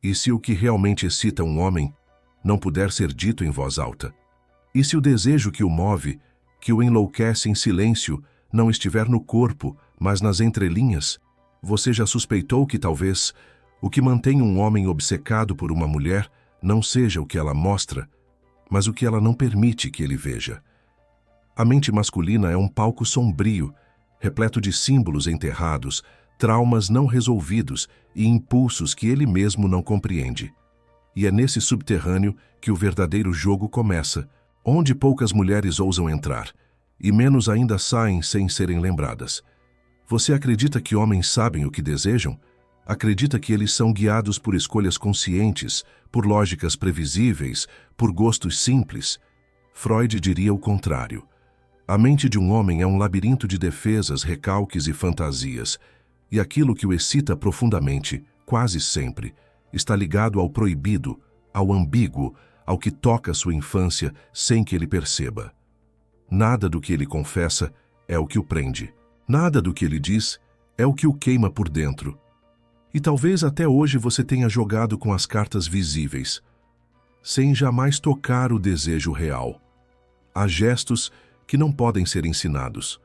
E se o que realmente excita um homem não puder ser dito em voz alta? E se o desejo que o move, que o enlouquece em silêncio, não estiver no corpo, mas nas entrelinhas? Você já suspeitou que talvez o que mantém um homem obcecado por uma mulher não seja o que ela mostra, mas o que ela não permite que ele veja? A mente masculina é um palco sombrio, repleto de símbolos enterrados, traumas não resolvidos e impulsos que ele mesmo não compreende. E é nesse subterrâneo que o verdadeiro jogo começa, onde poucas mulheres ousam entrar, e menos ainda saem sem serem lembradas. Você acredita que homens sabem o que desejam? Acredita que eles são guiados por escolhas conscientes, por lógicas previsíveis, por gostos simples? Freud diria o contrário. A mente de um homem é um labirinto de defesas, recalques e fantasias, e aquilo que o excita profundamente, quase sempre, está ligado ao proibido, ao ambíguo, ao que toca sua infância sem que ele perceba. Nada do que ele confessa é o que o prende. Nada do que ele diz é o que o queima por dentro. E talvez até hoje você tenha jogado com as cartas visíveis, sem jamais tocar o desejo real. Há gestos que não podem ser ensinados.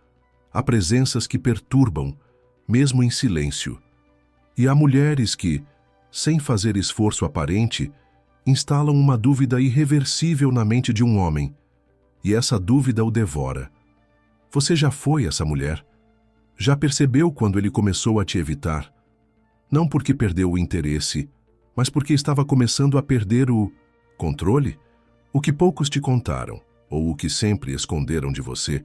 Há presenças que perturbam, mesmo em silêncio. E há mulheres que, sem fazer esforço aparente, instalam uma dúvida irreversível na mente de um homem, e essa dúvida o devora. Você já foi essa mulher? Já percebeu quando ele começou a te evitar? Não porque perdeu o interesse, mas porque estava começando a perder o controle? O que poucos te contaram, ou o que sempre esconderam de você,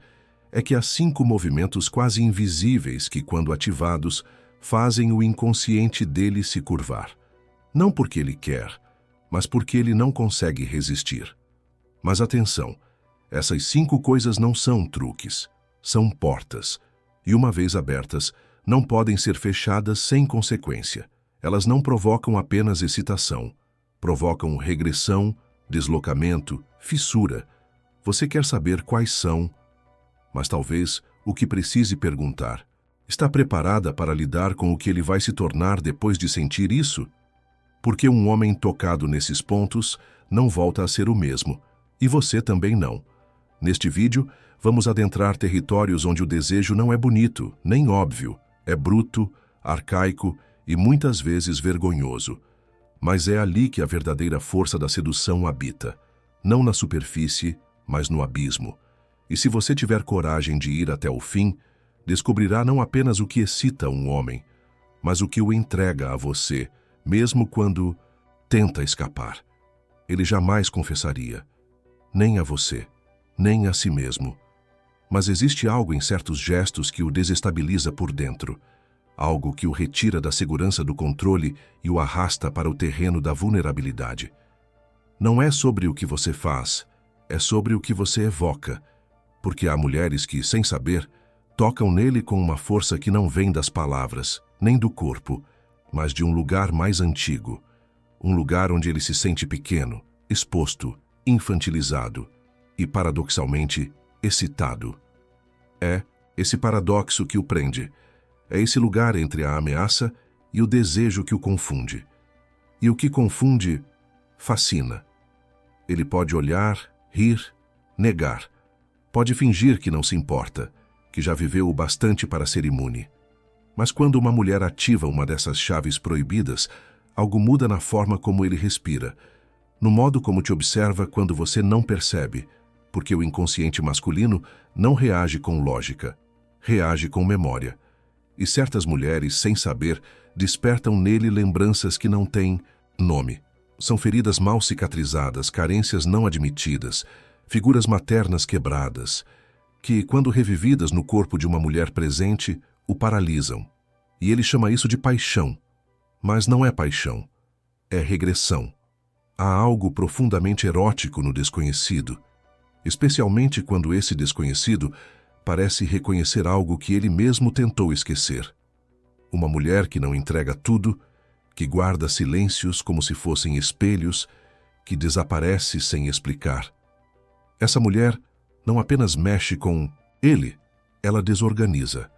é que há 5 movimentos quase invisíveis que, quando ativados, fazem o inconsciente dele se curvar. Não porque ele quer, mas porque ele não consegue resistir. Mas atenção, essas 5 coisas não são truques, são portas, e uma vez abertas, não podem ser fechadas sem consequência. Elas não provocam apenas excitação, provocam regressão, deslocamento, fissura. Você quer saber quais são, mas talvez o que precise perguntar: está preparada para lidar com o que ele vai se tornar depois de sentir isso? Porque um homem tocado nesses pontos não volta a ser o mesmo, e você também não. Neste vídeo, vamos adentrar territórios onde o desejo não é bonito, nem óbvio, é bruto, arcaico e muitas vezes vergonhoso. Mas é ali que a verdadeira força da sedução habita, não na superfície, mas no abismo. E se você tiver coragem de ir até o fim, descobrirá não apenas o que excita um homem, mas o que o entrega a você, mesmo quando tenta escapar. Ele jamais confessaria, nem a você, nem a si mesmo. Mas existe algo em certos gestos que o desestabiliza por dentro, algo que o retira da segurança do controle e o arrasta para o terreno da vulnerabilidade. Não é sobre o que você faz, é sobre o que você evoca, porque há mulheres que, sem saber, tocam nele com uma força que não vem das palavras, nem do corpo, mas de um lugar mais antigo, um lugar onde ele se sente pequeno, exposto, infantilizado e, paradoxalmente, excitado. É esse paradoxo que o prende. É esse lugar entre a ameaça e o desejo que o confunde. E o que confunde, fascina. Ele pode olhar, rir, negar. Pode fingir que não se importa, que já viveu o bastante para ser imune. Mas quando uma mulher ativa uma dessas chaves proibidas, algo muda na forma como ele respira, no modo como te observa quando você não percebe, porque o inconsciente masculino não reage com lógica, reage com memória. E certas mulheres, sem saber, despertam nele lembranças que não têm nome. São feridas mal cicatrizadas, carências não admitidas, figuras maternas quebradas, que, quando revividas no corpo de uma mulher presente, o paralisam. E ele chama isso de paixão. Mas não é paixão, é regressão. Há algo profundamente erótico no desconhecido, especialmente quando esse desconhecido parece reconhecer algo que ele mesmo tentou esquecer. Uma mulher que não entrega tudo, que guarda silêncios como se fossem espelhos, que desaparece sem explicar. Essa mulher não apenas mexe com ele, ela desorganiza,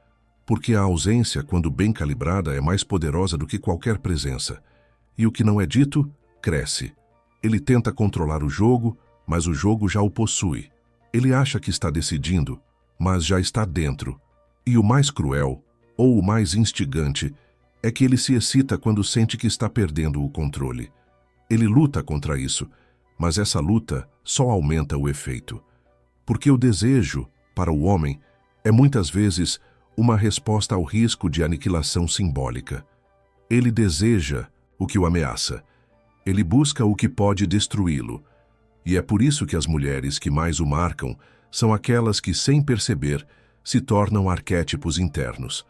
porque a ausência, quando bem calibrada, é mais poderosa do que qualquer presença. e o que não é dito, cresce. Ele tenta controlar o jogo, mas o jogo já o possui. Ele acha que está decidindo, mas já está dentro. E o mais cruel, ou o mais instigante, é que ele se excita quando sente que está perdendo o controle. Ele luta contra isso, mas essa luta só aumenta o efeito. Porque o desejo, para o homem, é muitas vezes uma resposta ao risco de aniquilação simbólica. Ele deseja o que o ameaça. Ele busca o que pode destruí-lo. E é por isso que as mulheres que mais o marcam são aquelas que, sem perceber, se tornam arquétipos internos.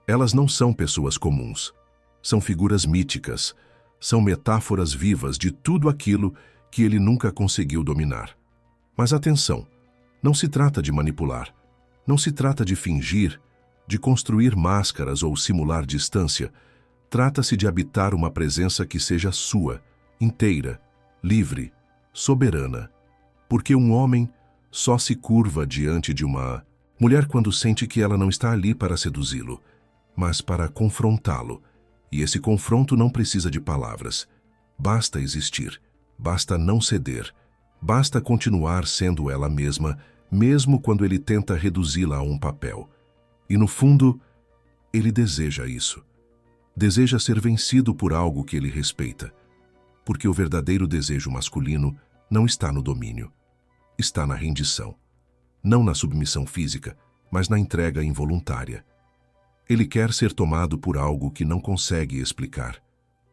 Elas não são pessoas comuns. São figuras míticas. São metáforas vivas de tudo aquilo que ele nunca conseguiu dominar. Mas atenção, não se trata de manipular. Não se trata de fingir, de construir máscaras ou simular distância. Trata-se de habitar uma presença que seja sua, inteira, livre, soberana. Porque um homem só se curva diante de uma mulher quando sente que ela não está ali para seduzi-lo, mas para confrontá-lo. E esse confronto não precisa de palavras. Basta existir, basta não ceder, basta continuar sendo ela mesma, mesmo quando ele tenta reduzi-la a um papel. E no fundo, ele deseja isso. Deseja ser vencido por algo que ele respeita. Porque o verdadeiro desejo masculino não está no domínio. Está na rendição. Não na submissão física, mas na entrega involuntária. Ele quer ser tomado por algo que não consegue explicar.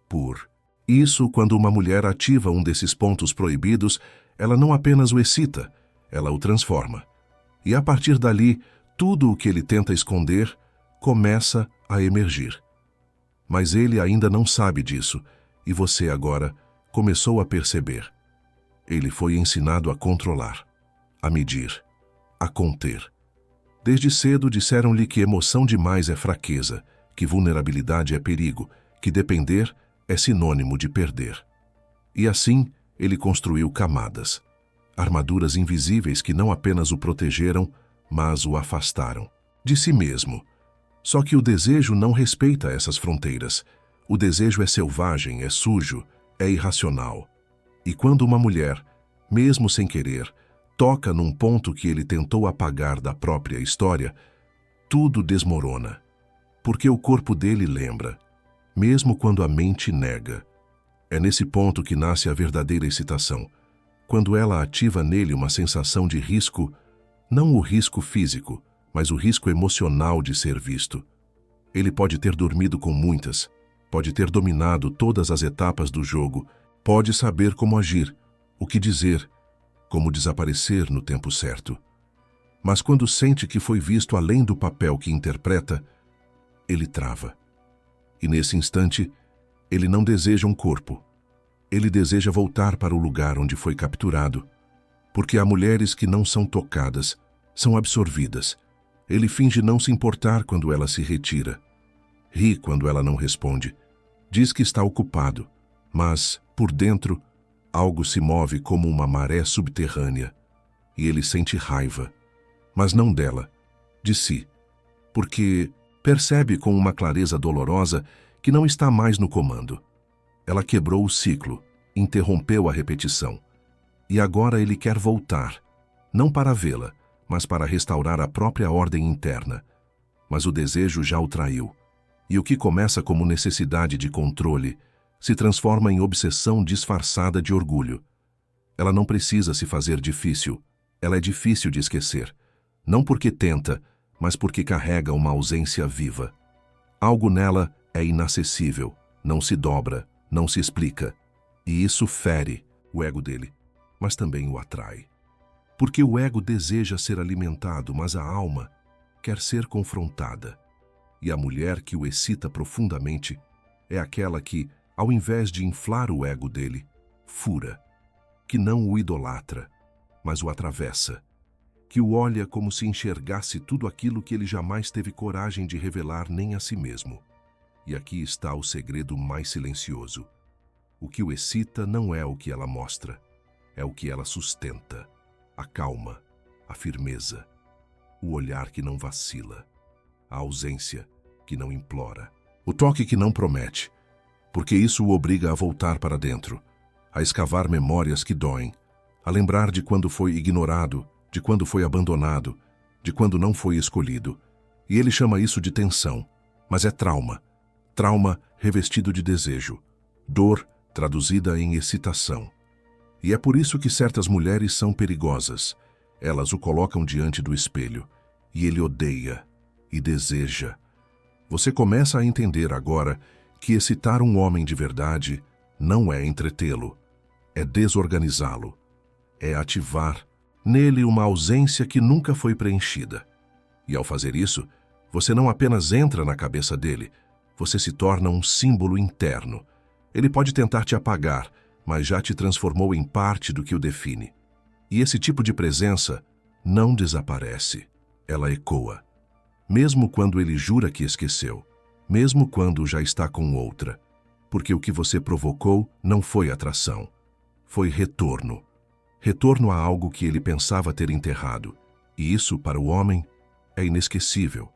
Por isso, quando uma mulher ativa um desses pontos proibidos, ela não apenas o excita, ela o transforma. E a partir dali, tudo o que ele tenta esconder começa a emergir. Mas ele ainda não sabe disso, e você agora começou a perceber. Ele foi ensinado a controlar, a medir, a conter. Desde cedo disseram-lhe que emoção demais é fraqueza, que vulnerabilidade é perigo, que depender é sinônimo de perder. E assim, ele construiu camadas, armaduras invisíveis que não apenas o protegeram, mas o afastaram de si mesmo. Só que o desejo não respeita essas fronteiras. O desejo é selvagem, é sujo, é irracional. E quando uma mulher, mesmo sem querer, toca num ponto que ele tentou apagar da própria história, tudo desmorona. Porque o corpo dele lembra, mesmo quando a mente nega. É nesse ponto que nasce a verdadeira excitação, quando ela ativa nele uma sensação de risco, não o risco físico, mas o risco emocional de ser visto. Ele pode ter dormido com muitas, pode ter dominado todas as etapas do jogo, pode saber como agir, o que dizer, como desaparecer no tempo certo. Mas quando sente que foi visto além do papel que interpreta, ele trava. E nesse instante, ele não deseja um corpo. Ele deseja voltar para o lugar onde foi capturado. Porque há mulheres que não são tocadas, são absorvidas. Ele finge não se importar quando ela se retira. Ri quando ela não responde. Diz que está ocupado, mas, por dentro, algo se move como uma maré subterrânea. E ele sente raiva, mas não dela, de si. Porque percebe com uma clareza dolorosa que não está mais no comando. Ela quebrou o ciclo, interrompeu a repetição. E agora ele quer voltar, não para vê-la, mas para restaurar a própria ordem interna. Mas o desejo já o traiu. E o que começa como necessidade de controle se transforma em obsessão disfarçada de orgulho. Ela não precisa se fazer difícil. Ela é difícil de esquecer. Não porque tenta, mas porque carrega uma ausência viva. Algo nela é inacessível, não se dobra, não se explica. E isso fere o ego dele, mas também o atrai. Porque o ego deseja ser alimentado, mas a alma quer ser confrontada. E a mulher que o excita profundamente é aquela que, ao invés de inflar o ego dele, fura. Que não o idolatra, mas o atravessa. Que o olha como se enxergasse tudo aquilo que ele jamais teve coragem de revelar nem a si mesmo. E aqui está o segredo mais silencioso. O que o excita não é o que ela mostra, é o que ela sustenta. A calma, a firmeza, o olhar que não vacila, a ausência que não implora, o toque que não promete. porque isso o obriga a voltar para dentro, a escavar memórias que doem, a lembrar de quando foi ignorado, de quando foi abandonado, de quando não foi escolhido. E ele chama isso de tensão, mas é trauma. Trauma revestido de desejo. Dor traduzida em excitação. E é por isso que certas mulheres são perigosas. Elas o colocam diante do espelho, e ele odeia e deseja. Você começa a entender agora que excitar um homem de verdade não é entretê-lo, é desorganizá-lo, é ativar nele uma ausência que nunca foi preenchida. E ao fazer isso, você não apenas entra na cabeça dele, você se torna um símbolo interno. Ele pode tentar te apagar, mas já te transformou em parte do que o define. E esse tipo de presença não desaparece, ela ecoa. Mesmo quando ele jura que esqueceu, mesmo quando já está com outra, porque o que você provocou não foi atração, foi retorno. Retorno a algo que ele pensava ter enterrado. E isso, para o homem, é inesquecível.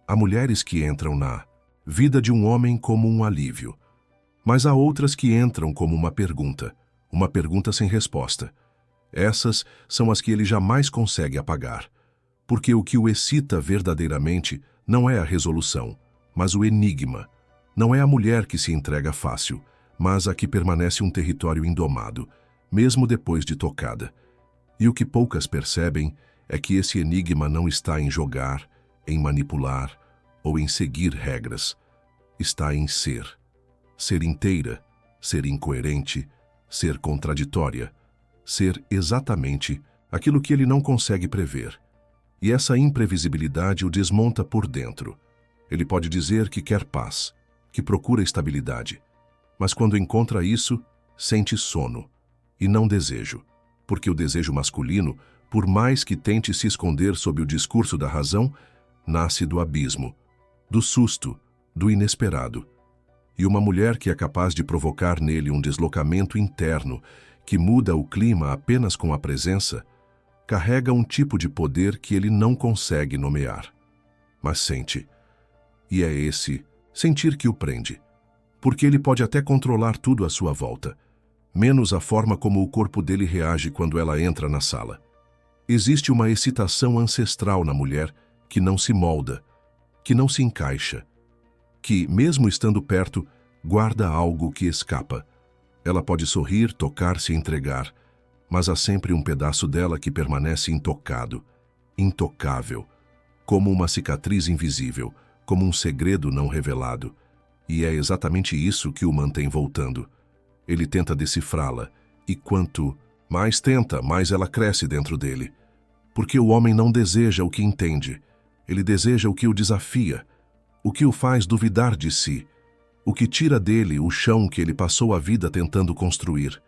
Há mulheres que entram na vida de um homem como um alívio, mas há outras que entram como uma pergunta sem resposta. Essas são as que ele jamais consegue apagar, porque o que o excita verdadeiramente não é a resolução, mas o enigma. Não é a mulher que se entrega fácil, mas a que permanece um território indomado, mesmo depois de tocada. E o que poucas percebem é que esse enigma não está em jogar, em manipular ou em seguir regras. Está em ser. Ser inteira, ser incoerente, ser contraditória, ser exatamente aquilo que ele não consegue prever. E essa imprevisibilidade o desmonta por dentro. Ele pode dizer que quer paz, que procura estabilidade, mas quando encontra isso, sente sono, e não desejo, porque o desejo masculino, por mais que tente se esconder sob o discurso da razão, nasce do abismo, do susto, do inesperado. E uma mulher que é capaz de provocar nele um deslocamento interno, que muda o clima apenas com a presença, carrega um tipo de poder que ele não consegue nomear. Mas sente. E é esse sentir que o prende, porque ele pode até controlar tudo à sua volta, menos a forma como o corpo dele reage quando ela entra na sala. Existe uma excitação ancestral na mulher que não se molda, que não se encaixa, que, mesmo estando perto, guarda algo que escapa. Ela pode sorrir, tocar, se entregar, mas há sempre um pedaço dela que permanece intocado, intocável, como uma cicatriz invisível, como um segredo não revelado. E é exatamente isso que o mantém voltando. Ele tenta decifrá-la, e quanto mais tenta, mais ela cresce dentro dele. Porque o homem não deseja o que entende, ele deseja o que o desafia, o que o faz duvidar de si, o que tira dele o chão que ele passou a vida tentando construir.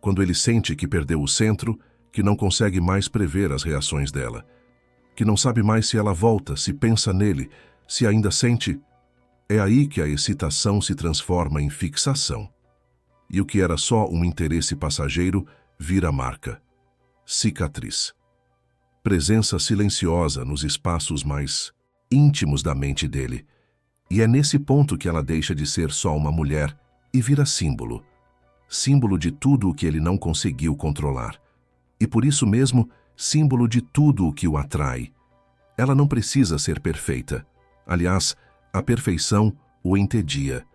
Quando ele sente que perdeu o centro, que não consegue mais prever as reações dela, que não sabe mais se ela volta, se pensa nele, se ainda sente, é aí que a excitação se transforma em fixação. E o que era só um interesse passageiro vira marca, cicatriz. Presença silenciosa nos espaços mais íntimos da mente dele. E é nesse ponto que ela deixa de ser só uma mulher e vira símbolo. Símbolo de tudo o que ele não conseguiu controlar. E por isso mesmo, símbolo de tudo o que o atrai. Ela não precisa ser perfeita. Aliás, a perfeição o entedia.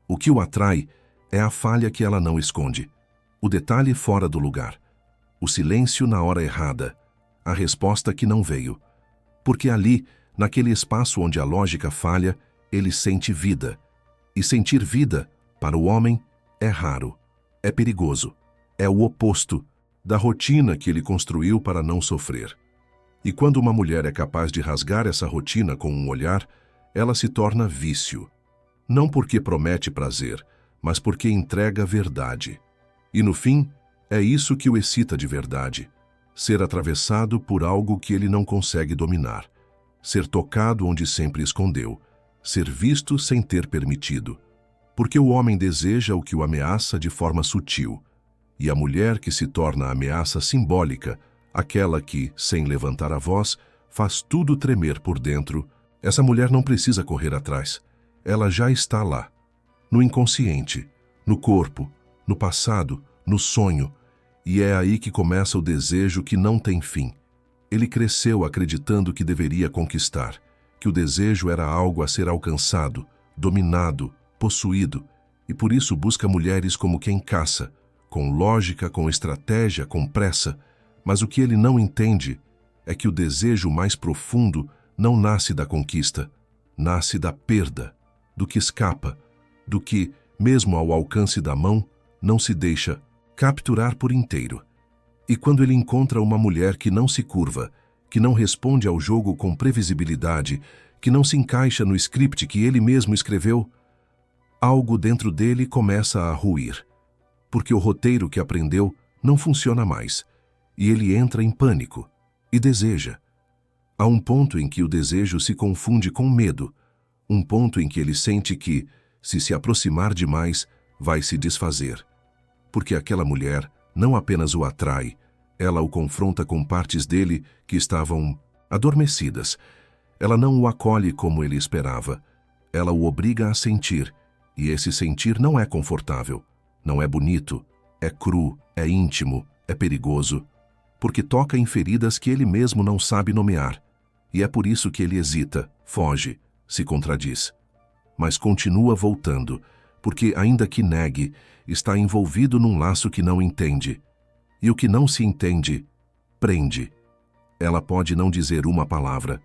O que o atrai é a falha que ela não esconde, o detalhe fora do lugar, o silêncio na hora errada, a resposta que não veio. Porque ali, naquele espaço onde a lógica falha, ele sente vida. E sentir vida, para o homem, é raro, é perigoso, é o oposto da rotina que ele construiu para não sofrer. E quando uma mulher é capaz de rasgar essa rotina com um olhar, ela se torna vício. Não porque promete prazer, mas porque entrega verdade. E no fim, é isso que o excita de verdade. Ser atravessado por algo que ele não consegue dominar. Ser tocado onde sempre escondeu. Ser visto sem ter permitido. Porque o homem deseja o que o ameaça de forma sutil. E a mulher que se torna a ameaça simbólica, aquela que, sem levantar a voz, faz tudo tremer por dentro, essa mulher não precisa correr atrás. Ela já está lá. no inconsciente, no corpo, no passado, no sonho, e é aí que começa o desejo que não tem fim. Ele cresceu acreditando que deveria conquistar, que o desejo era algo a ser alcançado, dominado, possuído, e por isso busca mulheres como quem caça, com lógica, com estratégia, com pressa, mas o que ele não entende é que o desejo mais profundo não nasce da conquista, nasce da perda, do que escapa, do que, mesmo ao alcance da mão, não se deixa capturar por inteiro. E quando ele encontra uma mulher que não se curva, que não responde ao jogo com previsibilidade, que não se encaixa no script que ele mesmo escreveu, algo dentro dele começa a ruir, porque o roteiro que aprendeu não funciona mais, e ele entra em pânico e deseja. Há um ponto em que o desejo se confunde com medo, um ponto em que ele sente que, se aproximar demais, vai se desfazer. Porque aquela mulher não apenas o atrai, ela o confronta com partes dele que estavam adormecidas. Ela não o acolhe como ele esperava. Ela o obriga a sentir, e esse sentir não é confortável, não é bonito, é cru, é íntimo, é perigoso, porque toca em feridas que ele mesmo não sabe nomear, e é por isso que ele hesita, foge, se contradiz. Mas continua voltando, porque, ainda que negue, está envolvido num laço que não entende. E o que não se entende, prende. Ela pode não dizer uma palavra,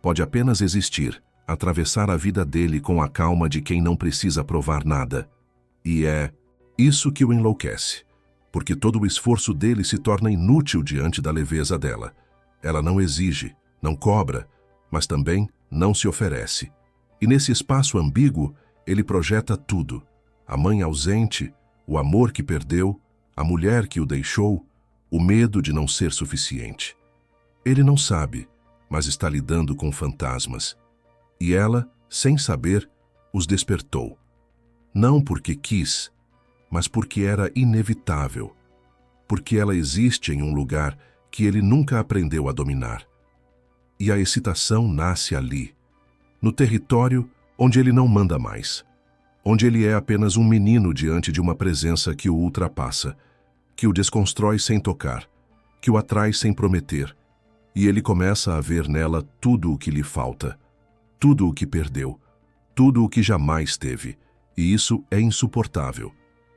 pode apenas existir, atravessar a vida dele com a calma de quem não precisa provar nada. E é isso que o enlouquece, porque todo o esforço dele se torna inútil diante da leveza dela. Ela não exige, não cobra, mas também não se oferece. E nesse espaço ambíguo, ele projeta tudo: a mãe ausente, o amor que perdeu, a mulher que o deixou, o medo de não ser suficiente. Ele não sabe, mas está lidando com fantasmas. E ela, sem saber, os despertou. Não porque quis, mas porque era inevitável. Porque ela existe em um lugar que ele nunca aprendeu a dominar. E a excitação nasce ali, no território onde ele não manda mais, onde ele é apenas um menino diante de uma presença que o ultrapassa, que o desconstrói sem tocar, que o atrai sem prometer, e ele começa a ver nela tudo o que lhe falta, tudo o que perdeu, tudo o que jamais teve, e isso é insuportável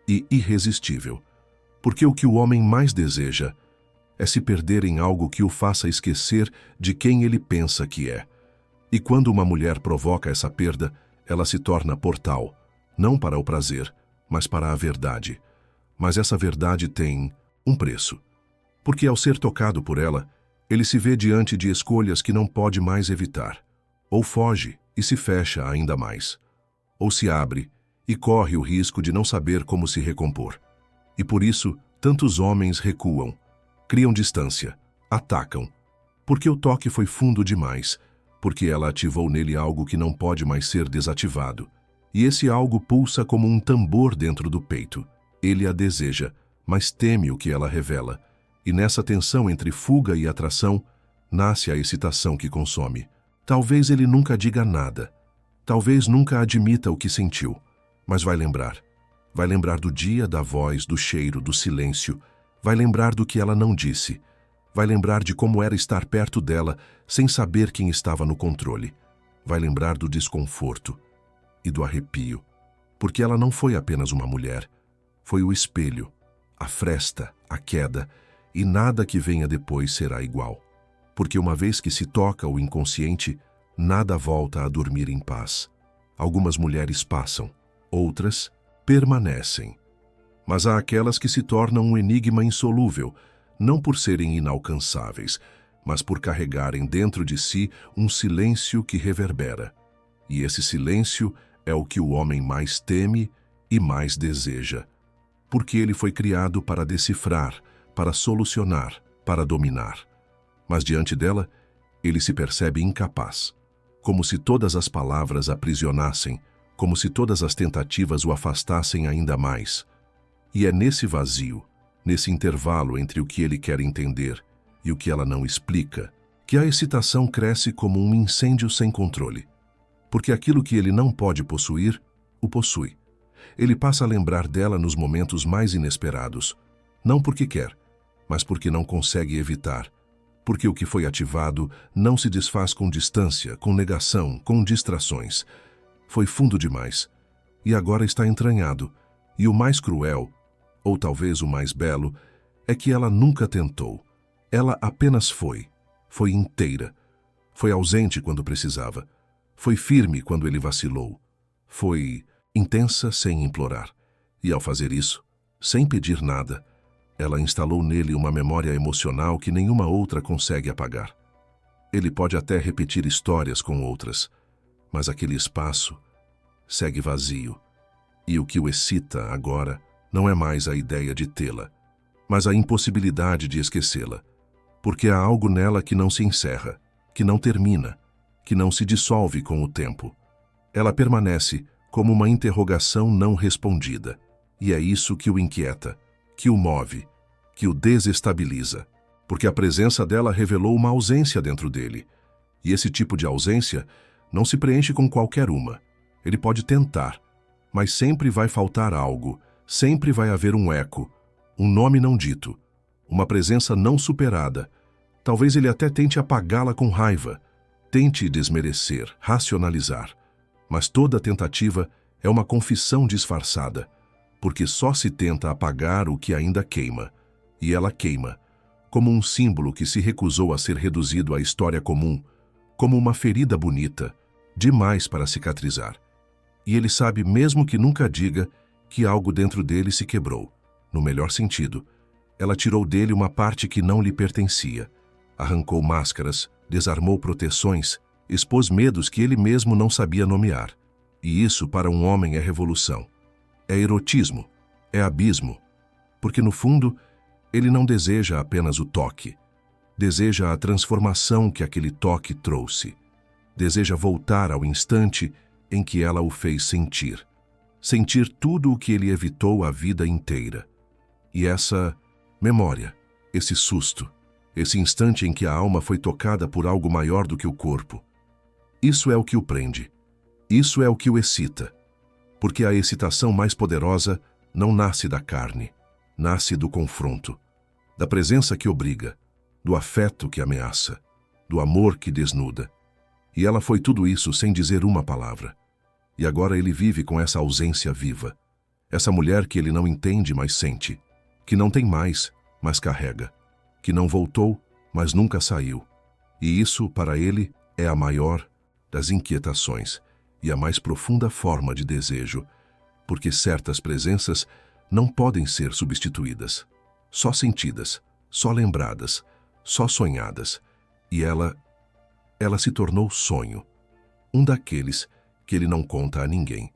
e irresistível, porque o que o homem mais deseja é se perder em algo que o faça esquecer de quem ele pensa que é. E quando uma mulher provoca essa perda, ela se torna portal, não para o prazer, mas para a verdade. Mas essa verdade tem um preço, porque ao ser tocado por ela, ele se vê diante de escolhas que não pode mais evitar. Ou foge e se fecha ainda mais, ou se abre e corre o risco de não saber como se recompor. E por isso, tantos homens recuam, criam distância, atacam, porque o toque foi fundo demais, porque ela ativou nele algo que não pode mais ser desativado. E esse algo pulsa como um tambor dentro do peito. Ele a deseja, mas teme o que ela revela. E nessa tensão entre fuga e atração, nasce a excitação que consome. Talvez ele nunca diga nada. Talvez nunca admita o que sentiu. Mas vai lembrar. Vai lembrar do dia, da voz, do cheiro, do silêncio. Vai lembrar do que ela não disse. Vai lembrar de como era estar perto dela, sem saber quem estava no controle. Vai lembrar do desconforto e do arrepio, porque ela não foi apenas uma mulher. Foi o espelho, a fresta, a queda, e nada que venha depois será igual. Porque uma vez que se toca o inconsciente, nada volta a dormir em paz. Algumas mulheres passam, outras permanecem. Mas há aquelas que se tornam um enigma insolúvel, não por serem inalcançáveis, mas por carregarem dentro de si um silêncio que reverbera. E esse silêncio é o que o homem mais teme e mais deseja, porque ele foi criado para decifrar, para solucionar, para dominar. Mas diante dela, ele se percebe incapaz, como se todas as palavras aprisionassem, como se todas as tentativas o afastassem ainda mais. E é nesse vazio, nesse intervalo entre o que ele quer entender e o que ela não explica, que a excitação cresce como um incêndio sem controle. Porque aquilo que ele não pode possuir, o possui. Ele passa a lembrar dela nos momentos mais inesperados. Não porque quer, mas porque não consegue evitar. Porque o que foi ativado não se desfaz com distância, com negação, com distrações. Foi fundo demais. E agora está entranhado. E o mais cruel, ou talvez o mais belo, é que ela nunca tentou. Ela apenas foi. Foi inteira. Foi ausente quando precisava. Foi firme quando ele vacilou. Foi intensa sem implorar. E ao fazer isso, sem pedir nada, ela instalou nele uma memória emocional que nenhuma outra consegue apagar. Ele pode até repetir histórias com outras, mas aquele espaço segue vazio. E o que o excita agora não é mais a ideia de tê-la, mas a impossibilidade de esquecê-la, porque há algo nela que não se encerra, que não termina, que não se dissolve com o tempo. Ela permanece como uma interrogação não respondida, e é isso que o inquieta, que o move, que o desestabiliza, porque a presença dela revelou uma ausência dentro dele. E esse tipo de ausência não se preenche com qualquer uma. Ele pode tentar, mas sempre vai faltar algo, sempre vai haver um eco, um nome não dito, uma presença não superada. Talvez ele até tente apagá-la com raiva, tente desmerecer, racionalizar. Mas toda tentativa é uma confissão disfarçada, porque só se tenta apagar o que ainda queima. E ela queima, como um símbolo que se recusou a ser reduzido à história comum, como uma ferida bonita, demais para cicatrizar. E ele sabe, mesmo que nunca diga, que algo dentro dele se quebrou. No melhor sentido, ela tirou dele uma parte que não lhe pertencia. Arrancou máscaras, desarmou proteções, expôs medos que ele mesmo não sabia nomear. E isso, para um homem, é revolução. É erotismo, é abismo. Porque, no fundo, ele não deseja apenas o toque. Deseja a transformação que aquele toque trouxe. Deseja voltar ao instante em que ela o fez sentir. Sentir tudo o que ele evitou a vida inteira. E essa memória, esse susto, esse instante em que a alma foi tocada por algo maior do que o corpo. Isso é o que o prende. Isso é o que o excita. Porque a excitação mais poderosa não nasce da carne, nasce do confronto, da presença que obriga, do afeto que ameaça, do amor que desnuda. E ela foi tudo isso sem dizer uma palavra. E agora ele vive com essa ausência viva. Essa mulher que ele não entende, mas sente. Que não tem mais, mas carrega. Que não voltou, mas nunca saiu. E isso, para ele, é a maior das inquietações e a mais profunda forma de desejo, porque certas presenças não podem ser substituídas, só sentidas, só lembradas, só sonhadas. E ela se tornou sonho, um daqueles que ele não conta a ninguém,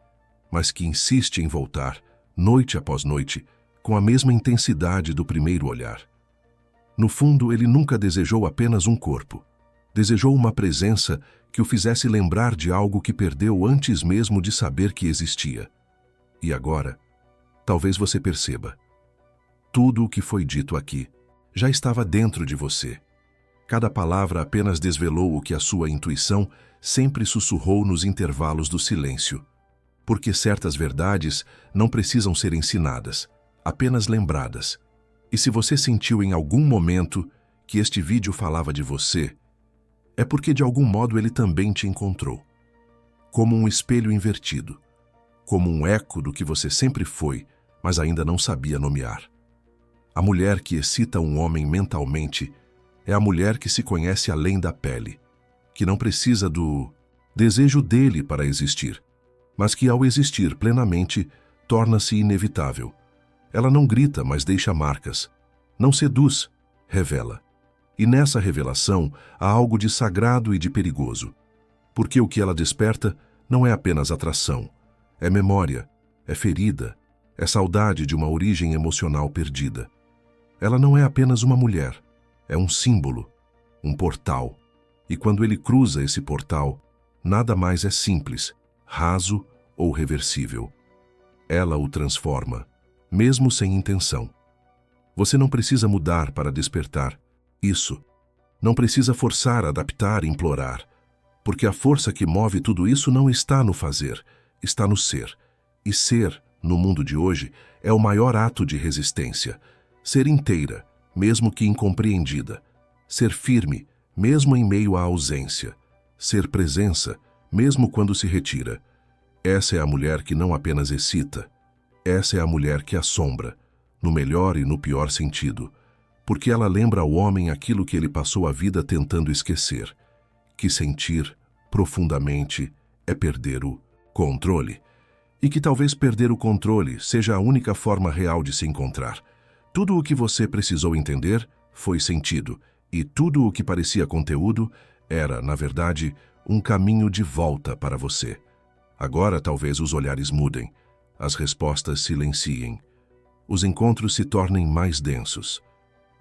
mas que insiste em voltar, noite após noite, com a mesma intensidade do primeiro olhar. No fundo, ele nunca desejou apenas um corpo. Desejou uma presença que o fizesse lembrar de algo que perdeu antes mesmo de saber que existia. E agora, talvez você perceba. Tudo o que foi dito aqui já estava dentro de você. Cada palavra apenas desvelou o que a sua intuição sempre sussurrou nos intervalos do silêncio. Porque certas verdades não precisam ser ensinadas, apenas lembradas. E se você sentiu em algum momento que este vídeo falava de você, é porque de algum modo ele também te encontrou. Como um espelho invertido, como um eco do que você sempre foi, mas ainda não sabia nomear. A mulher que excita um homem mentalmente é a mulher que se conhece além da pele, que não precisa do desejo dele para existir, mas que ao existir plenamente torna-se inevitável. Ela não grita, mas deixa marcas. Não seduz, revela. E nessa revelação há algo de sagrado e de perigoso. Porque o que ela desperta não é apenas atração. É memória, é ferida, é saudade de uma origem emocional perdida. Ela não é apenas uma mulher, é um símbolo, um portal. E quando ele cruza esse portal, nada mais é simples, raso ou reversível. Ela o transforma, mesmo sem intenção. Você não precisa mudar para despertar isso. Não precisa forçar, adaptar, implorar. Porque a força que move tudo isso não está no fazer, está no ser. E ser no mundo de hoje, é o maior ato de resistência. Ser inteira, mesmo que incompreendida. Ser firme, mesmo em meio à ausência. Ser presença, mesmo quando se retira. Essa é a mulher que não apenas excita. Essa é a mulher que assombra, no melhor e no pior sentido, porque ela lembra ao homem aquilo que ele passou a vida tentando esquecer, que sentir profundamente é perder o controle, e que talvez perder o controle seja a única forma real de se encontrar. Tudo o que você precisou entender foi sentido, e tudo o que parecia conteúdo era, na verdade, um caminho de volta para você. Agora talvez os olhares mudem, as respostas silenciem, os encontros se tornem mais densos,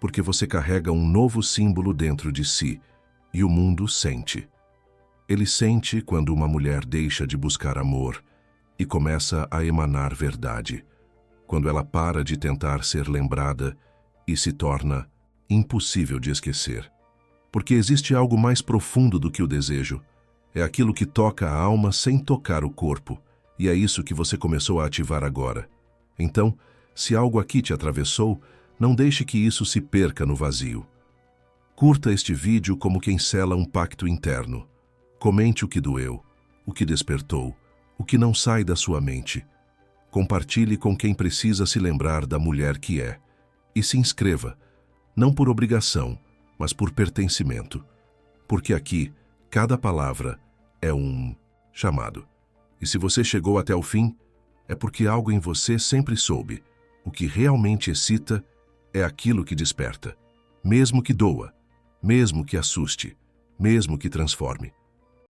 porque você carrega um novo símbolo dentro de si, e o mundo sente. Ele sente quando uma mulher deixa de buscar amor e começa a emanar verdade, quando ela para de tentar ser lembrada e se torna impossível de esquecer. Porque existe algo mais profundo do que o desejo. É aquilo que toca a alma sem tocar o corpo, e é isso que você começou a ativar agora. Então, se algo aqui te atravessou, não deixe que isso se perca no vazio. Curta este vídeo como quem sela um pacto interno. Comente o que doeu, o que despertou, o que não sai da sua mente. Compartilhe com quem precisa se lembrar da mulher que é. E se inscreva, não por obrigação, mas por pertencimento. Porque aqui, cada palavra é um chamado. E se você chegou até o fim, é porque algo em você sempre soube. O que realmente excita é aquilo que desperta. Mesmo que doa, mesmo que assuste, mesmo que transforme.